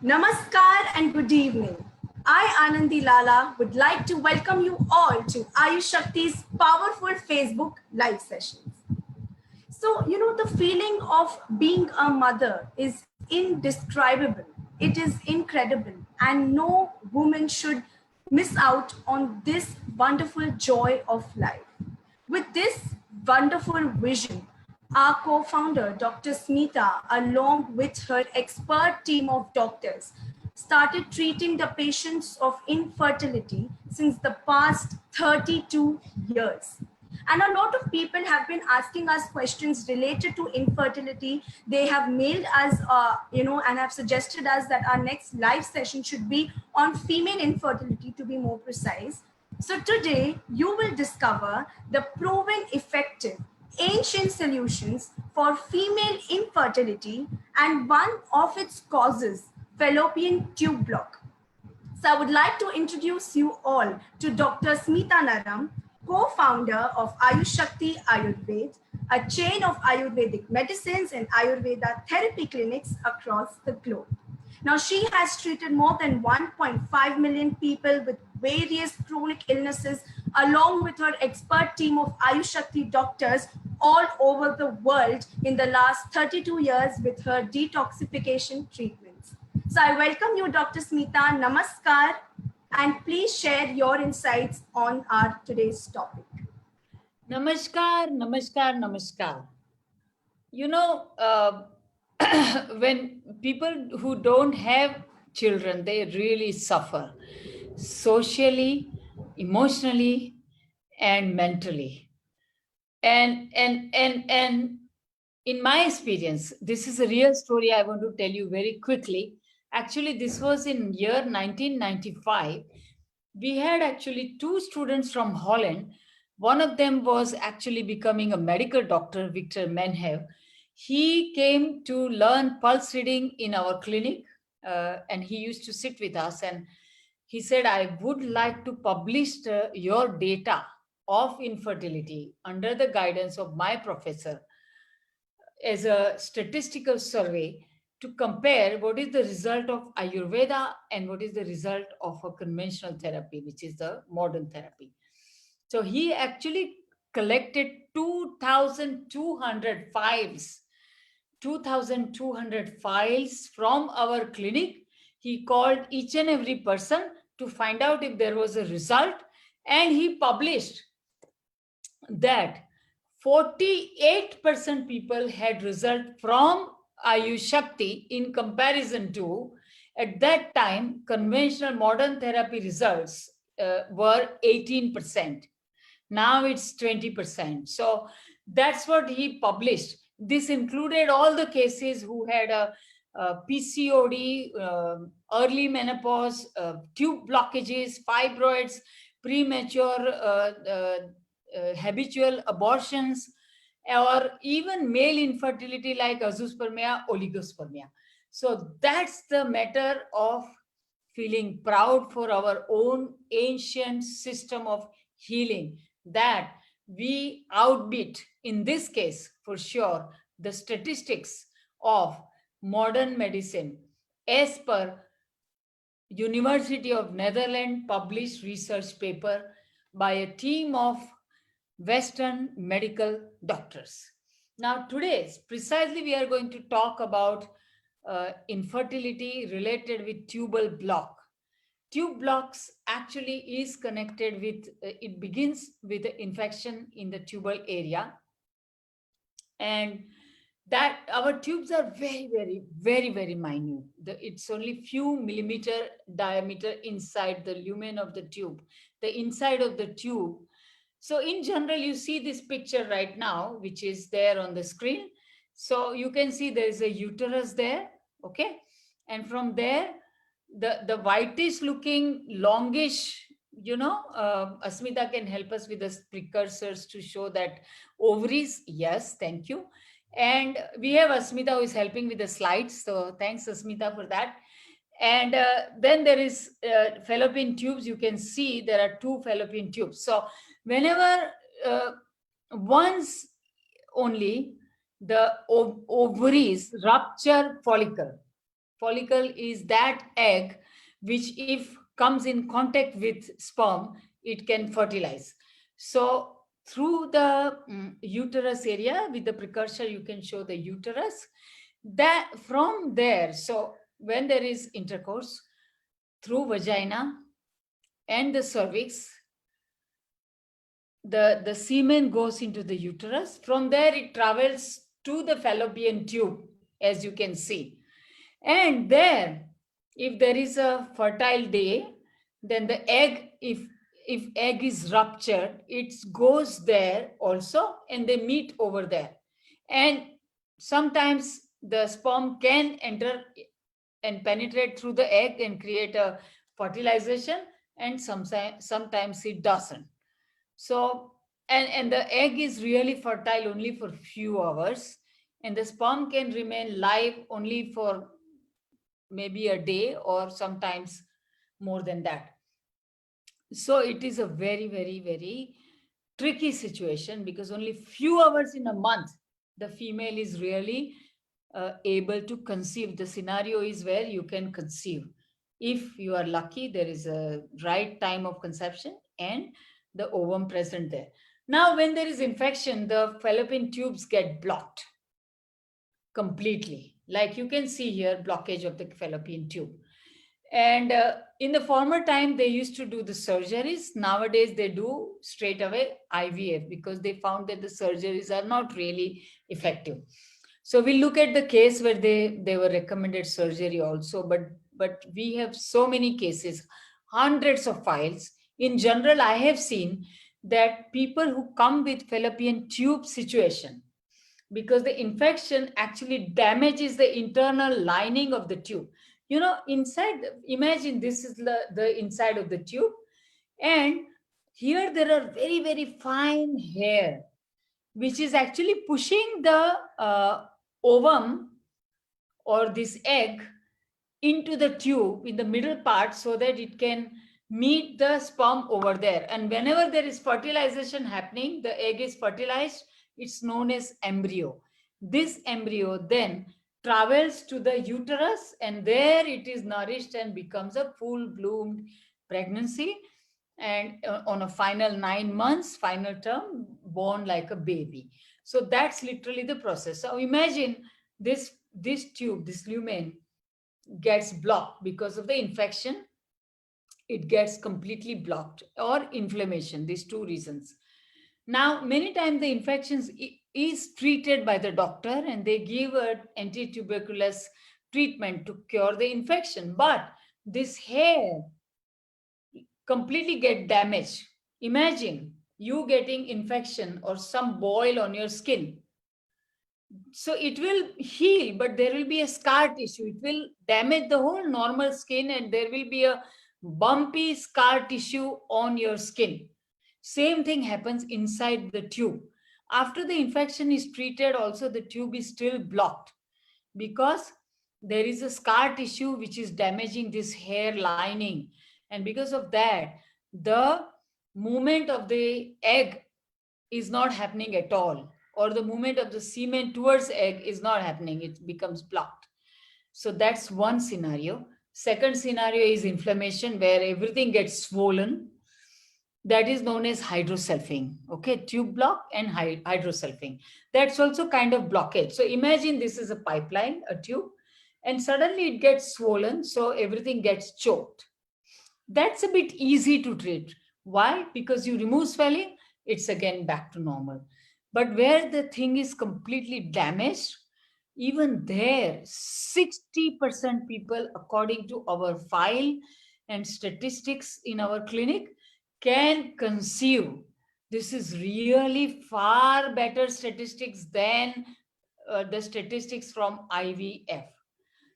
Namaskar and good evening. I, Anandi Lala, would like to welcome you all to Ayush Shakti's powerful Facebook live sessions. So, the feeling of being a mother is indescribable. It is incredible, and no woman should miss out on this wonderful joy of life. With this wonderful vision, our co founder, Dr. Smita, along with her expert team of doctors, started treating the patients of infertility since the past 32 years. And a lot of people have been asking us questions related to infertility. They have mailed us, and have suggested us that our next live session should be on female infertility, to be more precise. So today you will discover the proven effective ancient solutions for female infertility and one of its causes, fallopian tube block. So I would like to introduce you all to Dr. Smita Naram, co-founder of Ayush Shakti Ayurved, a chain of Ayurvedic medicines and Ayurveda therapy clinics across the globe. Now, she has treated more than 1.5 million people with various chronic illnesses, along with her expert team of Ayush Shakti doctors all over the world in the last 32 years with her detoxification treatments. So I welcome you, Dr. Smita. Namaskar, and please share your insights on our today's topic. Namaskar, namaskar, namaskar. When people who don't have children, they really suffer socially, emotionally, and mentally. And in my experience, this is a real story I want to tell you very quickly. Actually, this was in year 1995. We had actually two students from Holland. One of them was actually becoming a medical doctor, Victor Menhev. He came to learn pulse reading in our clinic, and he used to sit with us. And he said, I would like to publish your data of infertility under the guidance of my professor as a statistical survey to compare what is the result of Ayurveda and what is the result of a conventional therapy, which is the modern therapy. So he actually collected 2,200 files, 2,200 files from our clinic. He called each and every person to find out if there was a result, and he published that 48% people had result from Ayush Shakti in comparison to, at that time, conventional modern therapy results were 18%. Now it's 20%. So that's what he published. This included all the cases who had a PCOD, early menopause, tube blockages, fibroids, premature habitual abortions, or even male infertility like azoospermia, oligospermia. So that's the matter of feeling proud for our own ancient system of healing, that we outbeat, in this case for sure, the statistics of modern medicine as per University of Netherlands published research paper by a team of Western medical doctors. Now, today, precisely, we are going to talk about infertility related with tubal block. Tube blocks actually is connected with, it begins with the infection in the tubal area. And that our tubes are very, very, very, very minute. It's only few millimeter diameter inside the lumen of the tube, the inside of the tube. So in general, you see this picture right now, which is there on the screen. So you can see there is a uterus there, okay? And from there, the whitish looking longish, Asmita can help us with the precursors to show that ovaries, yes, thank you. And we have Asmita who is helping with the slides. So thanks, Asmita, for that. And then there is fallopian tubes. You can see there are two fallopian tubes. So whenever once only the ovaries rupture follicle, follicle is that egg which, if comes in contact with sperm, it can fertilize. So through the uterus area, with the precursor, you can show the uterus. That from there, so when there is intercourse through vagina and the cervix, the semen goes into the uterus. From there, it travels to the fallopian tube, as you can see. And there, if there is a fertile day, then the egg, if egg is ruptured, it goes there also, and they meet over there. And sometimes the sperm can enter and penetrate through the egg and create a fertilization, and sometimes it doesn't. So, and the egg is really fertile only for few hours, and the sperm can remain live only for maybe a day or sometimes more than that. So it is a very, very, very tricky situation, because only few hours in a month the female is really able to conceive. The scenario is where you can conceive. If you are lucky, there is a right time of conception and the ovum present there. Now, when there is infection, the fallopian tubes get blocked completely. Like you can see here, blockage of the fallopian tube. And in the former time, they used to do the surgeries. Nowadays, they do straight away IVF, because they found that the surgeries are not really effective. So we look at the case where they were recommended surgery also, but we have so many cases, hundreds of files. In general, I have seen that people who come with fallopian tube situation, because the infection actually damages the internal lining of the tube. You know, inside, imagine this is the inside of the tube, and here there are very, very fine hair, which is actually pushing the ovum or this egg into the tube in the middle part, so that it can meet the sperm over there. And whenever there is fertilization happening, the egg is fertilized, it's known as embryo. This embryo then travels to the uterus, and there it is nourished and becomes a full bloomed pregnancy, and on a final 9 months, final term, born like a baby. So that's literally the process. So imagine this tube, this lumen gets blocked because of the infection. It gets completely blocked, or inflammation, these two reasons. Now, many times the infections is treated by the doctor, and they give an anti-tuberculous treatment to cure the infection. But this hair completely get damaged. Imagine you getting infection or some boil on your skin. So it will heal, but there will be a scar tissue. It will damage the whole normal skin, and there will be a bumpy scar tissue on your skin. Same thing happens inside the tube. After the infection is treated, also the tube is still blocked, because there is a scar tissue which is damaging this hair lining. And because of that, the movement of the egg is not happening at all, or the movement of the semen towards egg is not happening. It becomes blocked. So that's one scenario. Second scenario is inflammation, where everything gets swollen. That is known as hydrocephalin. Okay, tube block and hydrocephalin. That's also kind of blockage. So imagine this is a pipeline, a tube, and suddenly it gets swollen, so everything gets choked. That's a bit easy to treat. Why? Because you remove swelling, it's again back to normal. But where the thing is completely damaged, even there, 60% people, according to our file and statistics in our clinic, can conceive. This is really far better statistics than the statistics from IVF.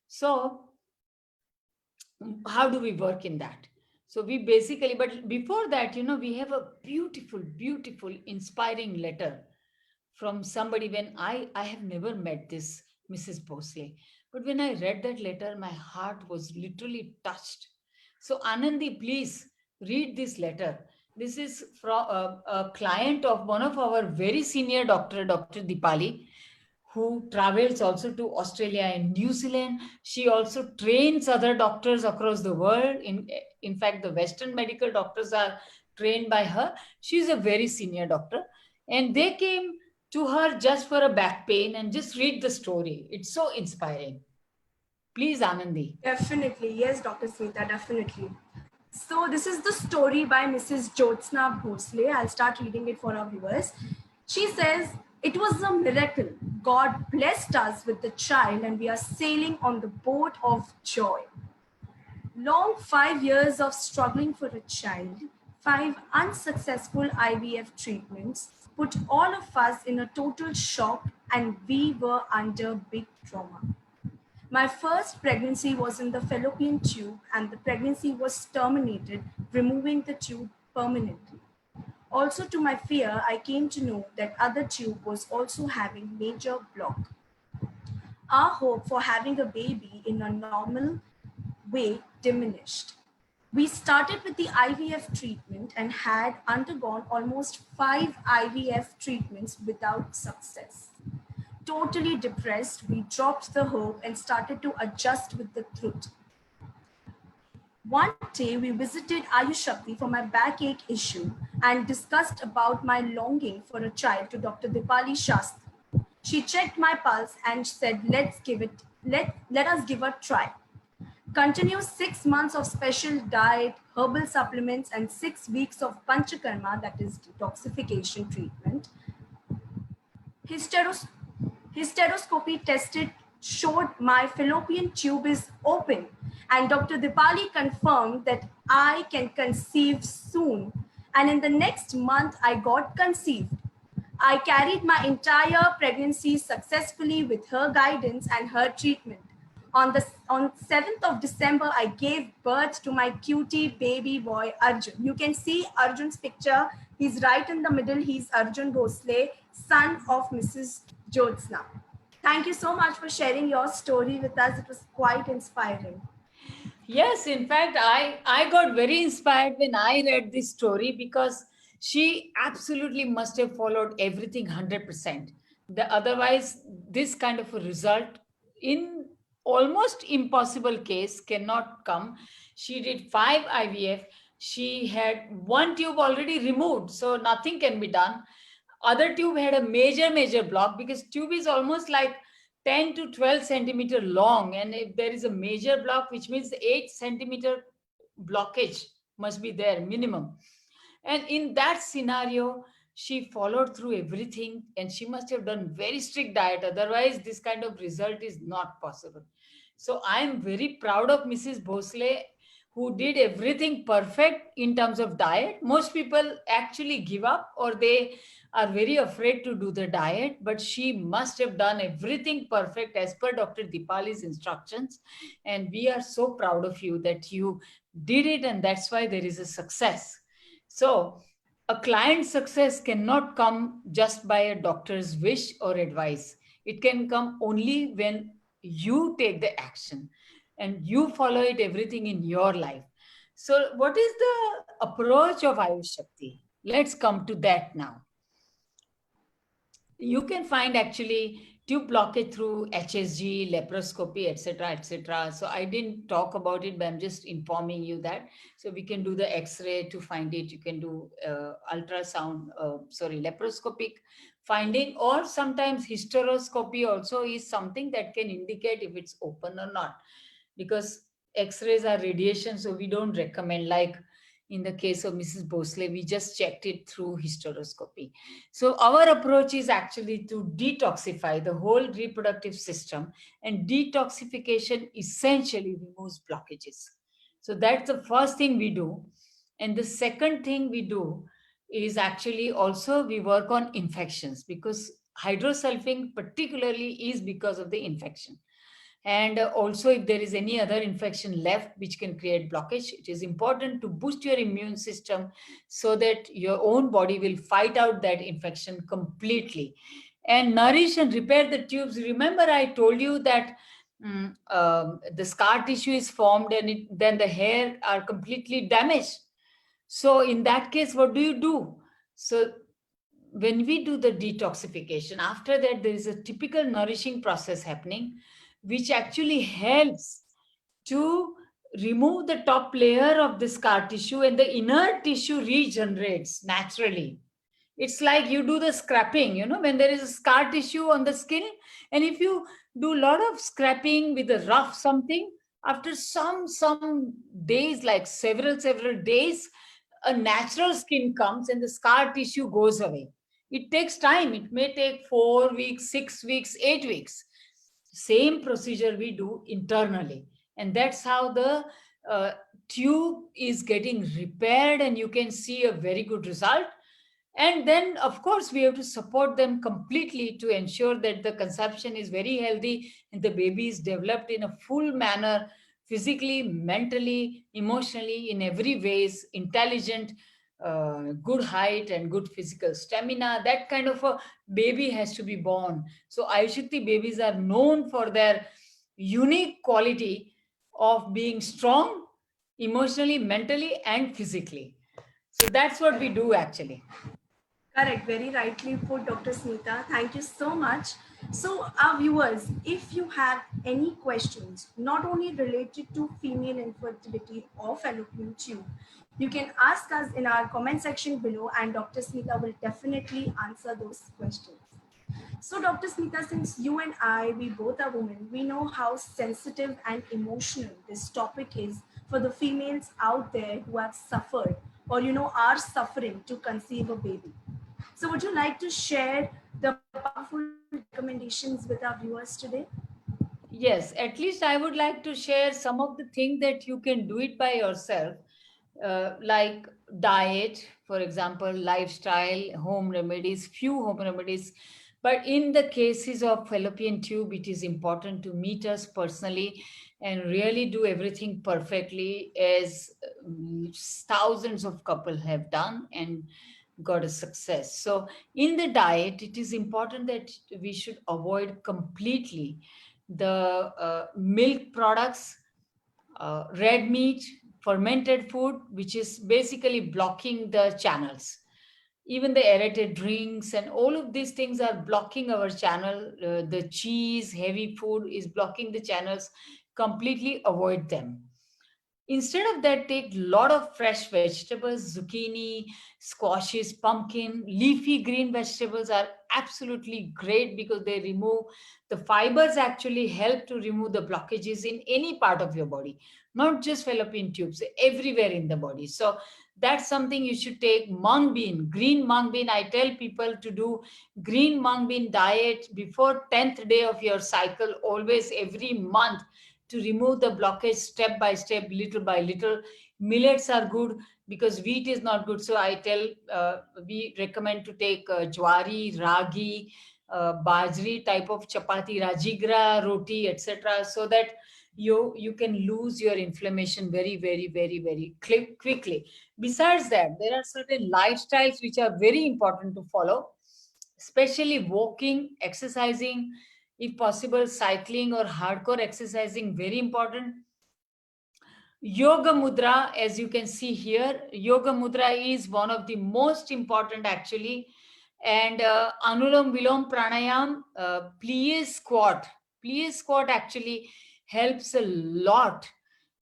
So how do we work in that? So we basically, but before that, we have a beautiful, beautiful, inspiring letter from somebody. When I have never met this Mrs. Bosley, but when I read that letter, my heart was literally touched. So Anandi, please read this letter. This is from a client of one of our very senior doctor, Dr. Dipali, who travels also to Australia and New Zealand. She also trains other doctors across the world. In fact, the Western medical doctors are trained by her. She's a very senior doctor. And they came to her just for a back pain and just read the story. It's so inspiring. Please, Anandi. Definitely. Yes, Dr. Smita, definitely. So this is the story by Mrs. Jyotsna Bhosle. I'll start reading it for our viewers. She says, "It was a miracle. God blessed us with the child and we are sailing on the boat of joy. Long 5 years of struggling for a child, 5 unsuccessful IVF treatments put all of us in a total shock and we were under big trauma. My first pregnancy was in the fallopian tube and the pregnancy was terminated, removing the tube permanently. Also to my fear, I came to know that other tube was also having major block. Our hope for having a baby in a normal way diminished. We started with the IVF treatment and had undergone almost 5 IVF treatments without success. Totally depressed, we dropped the hope and started to adjust with the truth. One day we visited Ayush Shakti for my backache issue and discussed about my longing for a child to Dr. Dipali Shastri. She checked my pulse and said, let us give a try. Continue 6 months of special diet, herbal supplements, and 6 weeks of panchakarma, that is detoxification treatment. Hysteroscopy tested showed my fallopian tube is open, and Dr. Dipali confirmed that I can conceive soon. And in the next month, I got conceived. I carried my entire pregnancy successfully with her guidance and her treatment. On 7th of December, I gave birth to my cutie baby boy, Arjun. You can see Arjun's picture. He's right in the middle. He's Arjun Bhosle, son of Mrs. Jyotsna. Thank you so much for sharing your story with us. It was quite inspiring. Yes, in fact, I got very inspired when I read this story because she absolutely must have followed everything 100%. Otherwise, this kind of a result in almost impossible case cannot come. She did 5 IVF. She had one tube already removed, so nothing can be done. Other tube had a major block because tube is almost like 10 to 12 centimeter long, and if there is a major block, which means 8 centimeter blockage must be there minimum. And in that scenario, she followed through everything, and she must have done very strict diet, otherwise this kind of result is not possible. So I am very proud of Mrs. Bhosle, who did everything perfect in terms of diet. Most people actually give up or they are very afraid to do the diet, but she must have done everything perfect as per Dr. Dipali's instructions. And we are so proud of you that you did it, and that's why there is a success. So, a client's success cannot come just by a doctor's wish or advice. It can come only when you take the action and you follow it everything in your life. So, what is the approach of Ayush Shakti? Let's come to that now. You can find actually tube blockage through HSG, laparoscopy, etc., etc. So I didn't talk about it, but I'm just informing you that. So we can do the X-ray to find it. You can do ultrasound, laparoscopic finding, or sometimes hysteroscopy also is something that can indicate if it's open or not. Because X-rays are radiation, so we don't recommend, like in the case of Mrs. Bhosle, we just checked it through hysteroscopy. So our approach is actually to detoxify the whole reproductive system, and detoxification essentially removes blockages. So that's the first thing we do. And the second thing we do is actually also we work on infections, because hydrosulfing particularly is because of the infection. And also, if there is any other infection left which can create blockage, it is important to boost your immune system so that your own body will fight out that infection completely and nourish and repair the tubes. Remember, I told you that the scar tissue is formed and then the hair are completely damaged. So in that case, what do? So when we do the detoxification, after that, there is a typical nourishing process happening, which actually helps to remove the top layer of the scar tissue, and the inner tissue regenerates naturally. It's like you do the scrapping, when there is a scar tissue on the skin, and if you do a lot of scrapping with a rough something, after some days, like several days, a natural skin comes and the scar tissue goes away. It takes time. It may take 4 weeks, 6 weeks, 8 weeks. Same procedure we do internally, and that's how the uh, tube is getting repaired, and you can see a very good result. And then, of course, we have to support them completely to ensure that the consumption is very healthy and the baby is developed in a full manner, physically, mentally, emotionally, in every ways, intelligent, good height and good physical stamina. That kind of a baby has to be born. So Ayushakti babies are known for their unique quality of being strong emotionally, mentally, and physically. So that's what we do actually. Correct, very rightly put, Dr. Smita. Thank you so much. So, our viewers, if you have any questions, not only related to female infertility or fallopian tube, you can ask us in our comment section below, and Dr. Smita will definitely answer those questions. So, Dr. Smita, since you and I, we both are women, we know how sensitive and emotional this topic is for the females out there who have suffered or, are suffering to conceive a baby. So, would you like to share the powerful recommendations with our viewers today? Yes, at least I would like to share some of the things that you can do it by yourself, like diet, for example, lifestyle, home remedies, few home remedies. But in the cases of fallopian tube, it is important to meet us personally and really do everything perfectly, as thousands of couples have done and got a success. So, in the diet, it is important that we should avoid completely the milk products, red meat, fermented food, which is basically blocking the channels. Even the aerated drinks and all of these things are blocking our channel. The cheese, heavy food is blocking the channels. Completely avoid them. Instead of that, take lot of fresh vegetables, zucchini, squashes, pumpkin, leafy green vegetables are absolutely great because they remove the fibers, actually help to remove the blockages in any part of your body, not just fallopian tubes, everywhere in the body. So that's something you should take. Mung bean, green mung bean. I tell people to do green mung bean diet before 10th day of your cycle, always every month, to remove the blockage step by step, little by little. Millets are good because wheat is not good. So I tell, we recommend to take jwari, ragi, bajri type of chapati, rajigra, roti, etc., so that you can lose your inflammation very quickly. Besides that, there are certain lifestyles which are very important to follow, especially walking, exercising, if possible, cycling or hardcore exercising, very important. Yoga mudra, as you can see here, yoga mudra is one of the most important actually. And Anulam Vilom Pranayam, plie squat actually helps a lot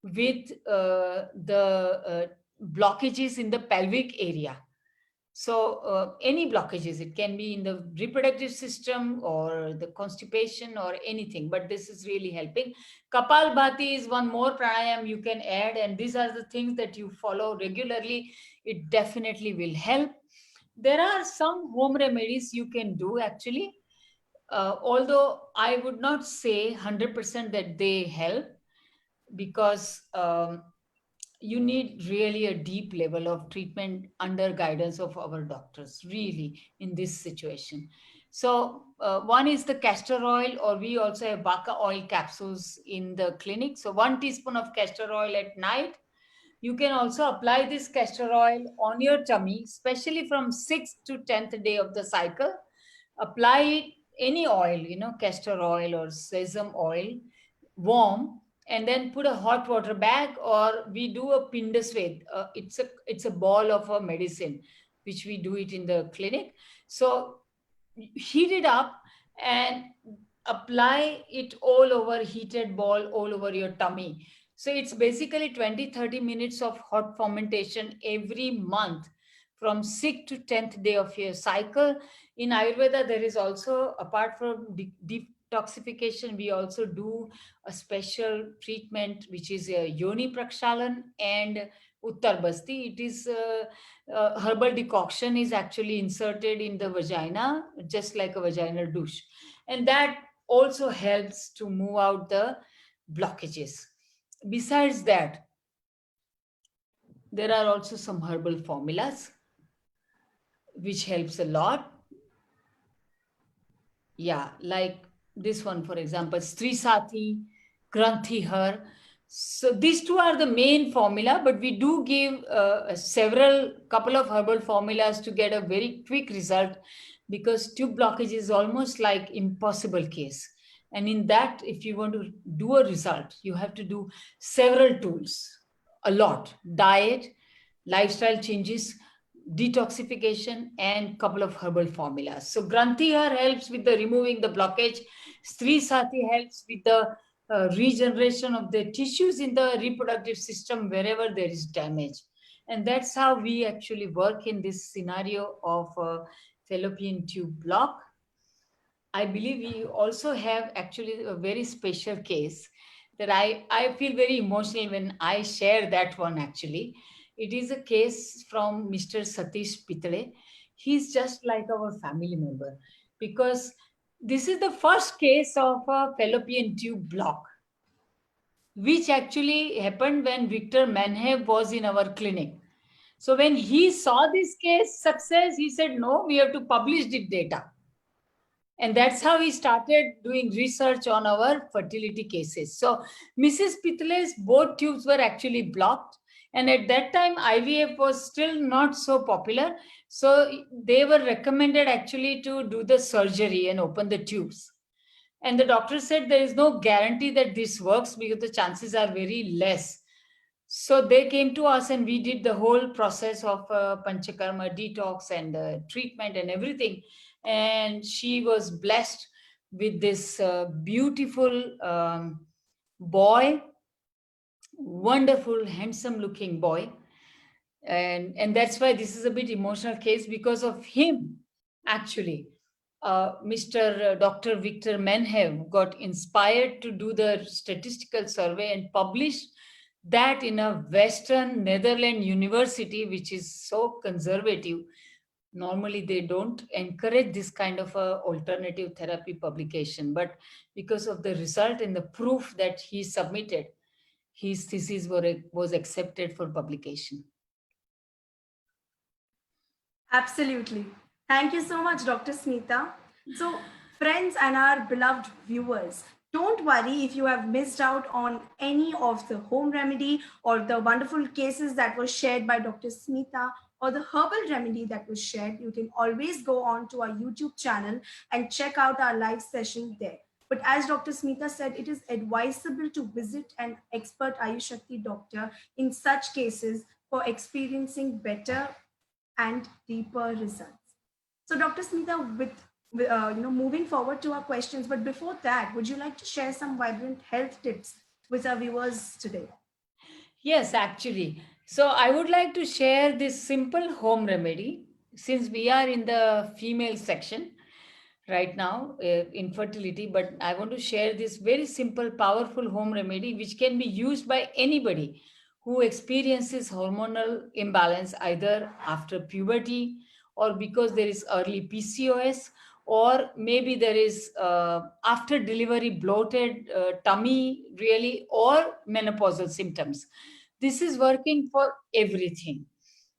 with the blockages in the pelvic area. So, any blockages, it can be in the reproductive system or the constipation or anything, but this is really helping. Kapal Bhati is one more pranayam you can add, and these are the things that you follow regularly. It definitely will help. There are some home remedies you can do actually, although I would not say 100% that they help, because you need really a deep level of treatment under guidance of our doctors, really, in this situation. So one is the castor oil, or we also have baka oil capsules in the clinic. So 1 teaspoon of castor oil at night. You can also apply this castor oil on your tummy, especially from 6th to 10th day of the cycle. Apply it, any oil, castor oil or sesame oil, warm, and then put a hot water bag, or we do a pindaswed. It's a ball of a medicine. which we do it in the clinic. So heat it up and apply it all over, heated ball all over your tummy. So it's basically 20-30 minutes of hot fermentation every month from 6th to 10th day of your cycle. In Ayurveda, there is also, apart from detoxification, we also do a special treatment, which is a Yoni Prakshalan and Uttar Basti. It is herbal decoction is actually inserted in the vagina, just like a vaginal douche. And that also helps to move out the blockages. Besides that, there are also some herbal formulas which helps a lot. Yeah, like this one, for example, Strisati, Granthihar. So these two are the main formula, but we do give several couple of herbal formulas to get a very quick result, because tube blockage is almost like impossible case. And in that, if you want to do a result, you have to do several tools, a lot: diet, lifestyle changes, detoxification, and couple of herbal formulas. So Grantihar helps with the removing the blockage. Stri Sati helps with the regeneration of the tissues in the reproductive system wherever there is damage. And that's how we actually work in this scenario of fallopian tube block. I believe we also have actually a very special case that I feel very emotional when I share that one actually. It is a case from Mr. Satish Pitale. He's just like our family member, because this is the first case of a fallopian tube block, which actually happened when Victor Manhev was in our clinic. So when he saw this case success, he said, no, we have to publish the data. And that's how he started doing research on our fertility cases. So Mrs. Pitale's both tubes were actually blocked. And at that time, IVF was still not so popular. So they were recommended actually to do the surgery and open the tubes. And the doctor said there is no guarantee that this works because the chances are very less. So they came to us and we did the whole process of Panchakarma detox and treatment and everything. And she was blessed with this beautiful boy, wonderful, handsome looking boy. And that's why this is a bit emotional case, because of him, actually. Mr. Dr. Victor Menhev got inspired to do the statistical survey and published that in a Western Netherlands university, which is so conservative. Normally, they don't encourage this kind of a alternative therapy publication, but because of the result and the proof that he submitted, his thesis was accepted for publication. Absolutely. Thank you so much, Dr. Smita. So, friends and our beloved viewers, don't worry if you have missed out on any of the home remedy or the wonderful cases that were shared by Dr. Smita or the herbal remedy that was shared. You can always go on to our YouTube channel and check out our live session there. But as Dr. Smita said, it is advisable to visit an expert Ayush Shakti doctor in such cases for experiencing better and deeper results. So, Dr. Smita, with moving forward to our questions, but before that, would you like to share some vibrant health tips with our viewers today? Yes, actually. So I would like to share this simple home remedy, since we are in the female section right now, infertility, but I want to share this very simple, powerful home remedy which can be used by anybody who experiences hormonal imbalance either after puberty or because there is early PCOS, or maybe there is after delivery bloated tummy really, or menopausal symptoms. This is working for everything.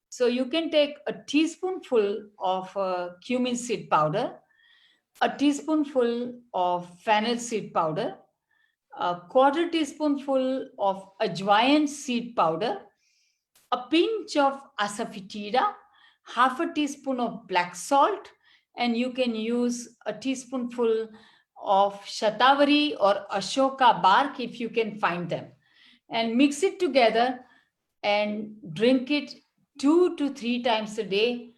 So you can take a teaspoonful of cumin seed powder, a teaspoonful of fennel seed powder, a quarter teaspoonful of ajwain seed powder, a pinch of asafoetida, half a teaspoon of black salt, and you can use a teaspoonful of shatavari or ashoka bark if you can find them, and mix it together and drink it 2 to 3 times a day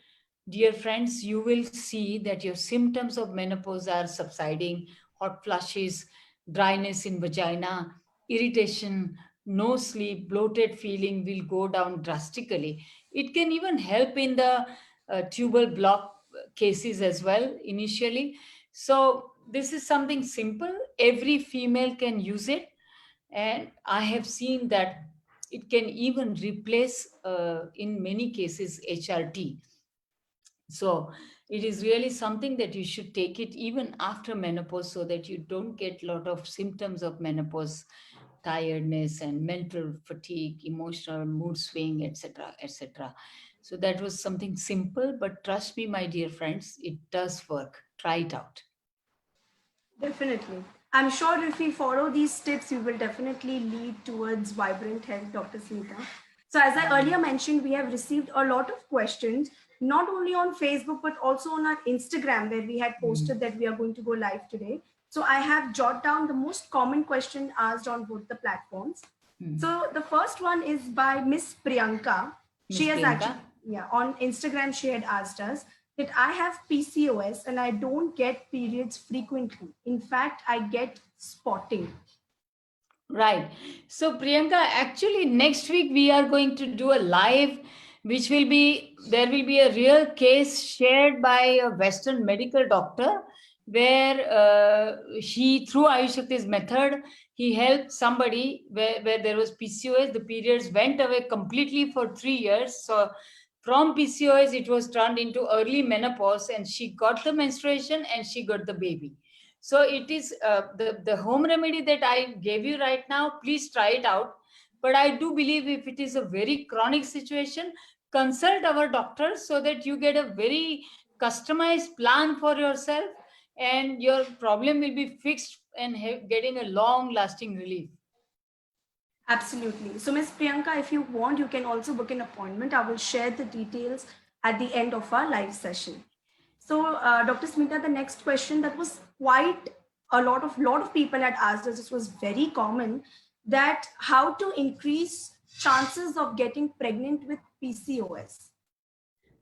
dear friends, you will see that your symptoms of menopause are subsiding: hot flushes, dryness in vagina, irritation, no sleep, bloated feeling will go down drastically. It can even help in the tubal block cases as well initially. So, this is something simple. Every female can use it, and I have seen that it can even replace, in many cases, HRT. So it is really something that you should take it even after menopause, so that you don't get a lot of symptoms of menopause: tiredness and mental fatigue, emotional mood swing, etc., etc. So that was something simple, but trust me, my dear friends, it does work. Try it out. Definitely. I'm sure if we follow these tips, we will definitely lead towards vibrant health, Dr. Smita. So, as I earlier mentioned, we have received a lot of questions, not only on Facebook, but also on our Instagram, where we had posted that we are going to go live today. So, I have jotted down the most common question asked on both the platforms. So, the first one is by Miss Priyanka. She Miss has Priyanka. actually, yeah, on Instagram, she had asked us that I have PCOS and I don't get periods frequently. In fact, I get spotting. Right. So, Priyanka, actually, next week we are going to do a live, which will be, there will be a real case shared by a Western medical doctor, where he, through Ayushakti's method, he helped somebody where there was PCOS. The periods went away completely for 3 years. So, from PCOS, it was turned into early menopause, and she got the menstruation and she got the baby. So it is, the home remedy that I gave you right now. Please try it out. But I do believe if it is a very chronic situation, consult our doctor so that you get a very customized plan for yourself, and your problem will be fixed and getting a long lasting relief. Absolutely. So, Miss Priyanka, if you want, you can also book an appointment. I will share the details at the end of our live session. So, Dr. Smita, the next question that was quite a lot of people had asked us. This was very common, that how to increase chances of getting pregnant with PCOS.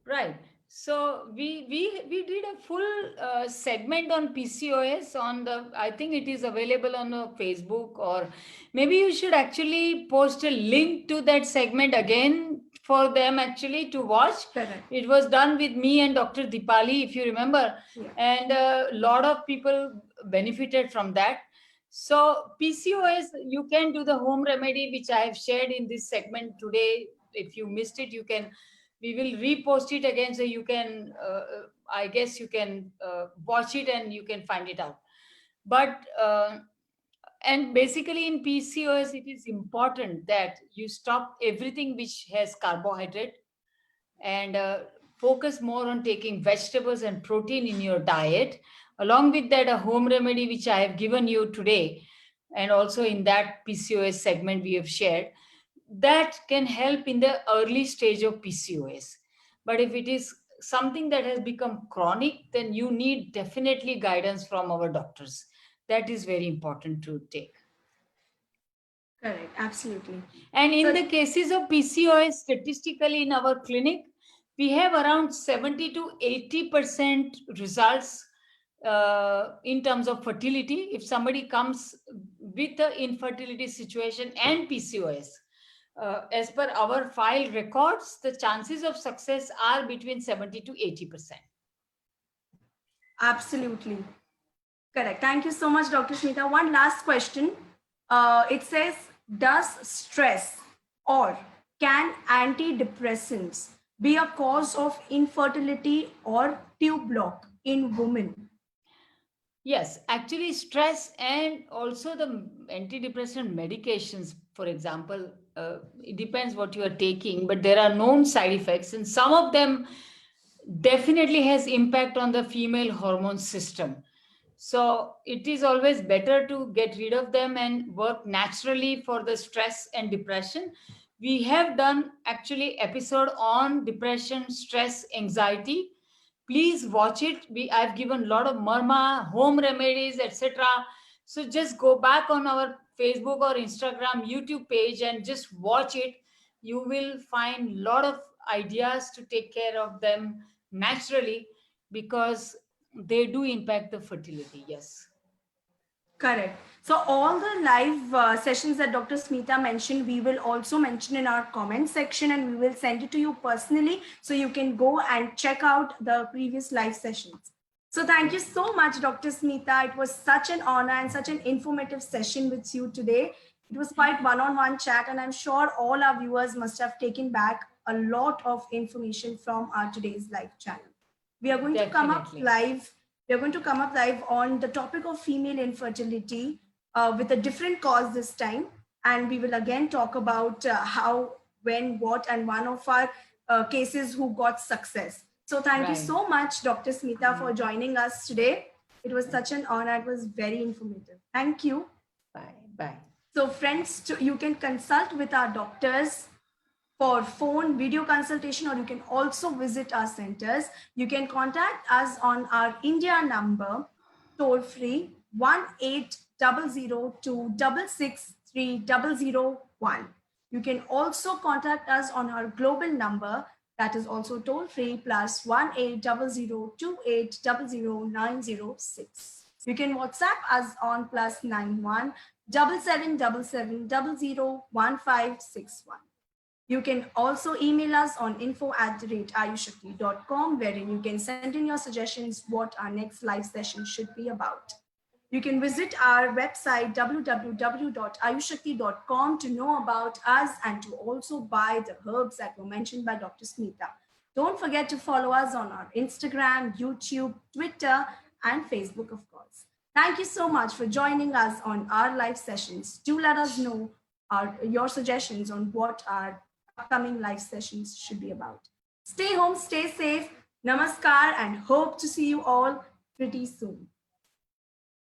Right. So we did a full segment on PCOS on the. I think it is available on Facebook, or maybe you should actually post a link to that segment again for them actually to watch. Correct. It was done with me and Dr. Dipali, if you remember, Yeah. and a lot of people benefited from that. So PCOS, you can do the home remedy which I have shared in this segment today. If you missed it, you can, we will repost it again, so you can, I guess you can watch it and you can find it out. But and basically in PCOS, it is important that you stop everything which has carbohydrate, and focus more on taking vegetables and protein in your diet. Along with that, a home remedy which I have given you today, and also in that PCOS segment we have shared, that can help in the early stage of PCOS. But if it is something that has become chronic, then you need definitely guidance from our doctors. That is very important to take. Correct. Absolutely. And in So, the cases of PCOS, statistically in our clinic, we have around 70 to 80% results in terms of fertility. If somebody comes with an infertility situation and PCOS, as per our file records, the chances of success are between 70 to 80%. absolutely. Correct. Thank you so much, Dr. Smita. One last question. It says, does stress or can antidepressants be a cause of infertility or tube block in women? Yes, actually, stress and also the antidepressant medications, for example, it depends what you are taking, but there are known side effects, and some of them definitely has impact on the female hormone system. So it is always better to get rid of them and work naturally for the stress and depression. We have done actually episode on depression, stress, anxiety. Please watch it. I've given a lot of murmur, home remedies, etc. So just go back on our Facebook or Instagram, YouTube page and just watch it. You will find a lot of ideas to take care of them naturally, because they do impact the fertility. Yes. Correct. So all the live sessions that Dr. Smita mentioned, we will also mention in our comment section, and we will send it to you personally so you can go and check out the previous live sessions. So thank you so much, Dr. Smita. It was such an honor and such an informative session with you today. It was quite one-on-one chat, and I'm sure all our viewers must have taken back a lot of information from our today's live channel. We are going to come up Definitely. live. We are going to come up live on the topic of female infertility with a different cause this time. And we will again talk about how, when, what, and one of our cases who got success. So thank you Right. so much, Dr. Smita, for joining us today. It was such an honor. It was very informative. Thank you. Bye. Bye. So friends, you can consult with our doctors for phone video consultation, or you can also visit our centers. You can contact us on our India number, toll free 1-800-266-3001. You can also contact us on our global number, that is also toll free, plus 1-800-2800-906. You can WhatsApp us on +91 7777001561. You can also email us on info@ayushakti.com, wherein you can send in your suggestions what our next live session should be about. You can visit our website www.ayushakti.com to know about us and to also buy the herbs that were mentioned by Dr. Smita. Don't forget to follow us on our Instagram, YouTube, Twitter, and Facebook, of course. Thank you so much for joining us on our live sessions. Do let us know your suggestions on what our upcoming live sessions should be about. Stay home, stay safe. Namaskar, and hope to see you all pretty soon.